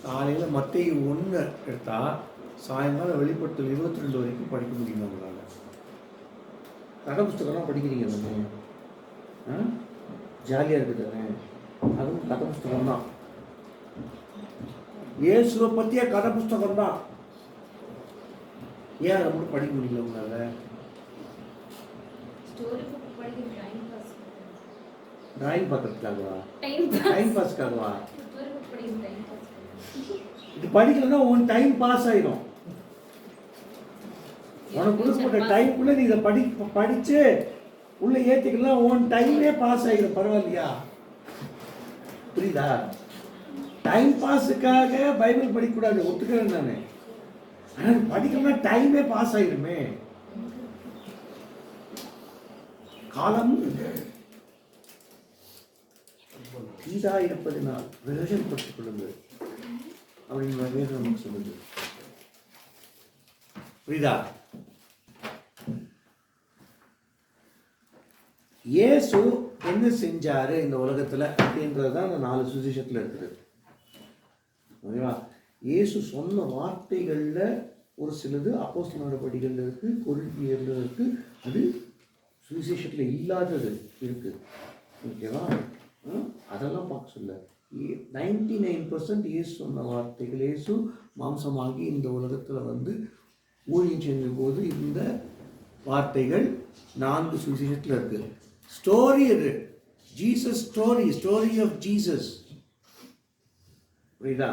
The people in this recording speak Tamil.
காலையில் மத்தேயு 1 எடுத்தால் சாயங்காலம் வெளிப்படுத்தல் 22 வரைக்கும் படிக்க முடியும் உங்களால். கதை புஸ்தகம்லாம் படிக்கிறீங்க தானே, ஜாலியாக இருக்குது தானே, அதுவும் கதை புஸ்தகம் தான். இயேசுவை பற்றிய கதை புஸ்தகம் தான். ஏன் அதை மட்டும் படிக்க முடியல உங்களால்? டிராயிங் பார்க்கறதுக்காகவா? டைம் பாஸ்க்காகவா? இது படிக்கலன்னா உன் டைம் பாஸ் ஆயிடும். உனக்கு கொடுக்கப்பட்ட டைம்குள்ள நீ இதை படிச்சு உள்ள ஏற்றிக்கலாம், உன் டைமே பாஸ் ஆகிடும். பரவாயில்லையா? புரியுதா? டைம் பாஸுக்காக பைபிள் படிக்கக்கூடாது, ஒத்துக்கிறேன் நான். ஆனால் படிக்கணும்னா டைமே பாஸ் ஆகிடுமே. காலம் தீதா இருப்பதினால் பிரயோஜனப்படுத்திக் கொள்ளுங்கள் அப்படின்னு வேறு நமக்கு சொல்லுது. புரியுதா? இயேசு என்ன செஞ்சாரு இந்த உலகத்துல அப்படின்றது தான் அந்த 4 சுவிசேஷத்துல இருக்குது. ஓகேவா? இயேசு சொன்ன வார்த்தைகள்ல ஒரு சிலது அப்போஸ்தலர் நடவடிக்கைகள்ல இருக்கு, கொரிந்தியர்ல இருக்கு, அது சுவிசேஷத்துல இல்லாதது இருக்கு. ஓகேவா? அதெல்லாம் பார்க்க சொல்ல. 99% இயேசு சொன்ன வார்த்தைகள், இயேசு மாம்சமாகி இந்த உலகத்துல வந்து ஊழியம் செஞ்ச போது இந்த வார்த்தைகள் 4 சுவிசேஷத்தில் இருக்கு. ஸ்டோரி அது, ஜீசஸ் ஸ்டோரி ஆஃப் ஜீசஸ். புரியுதா?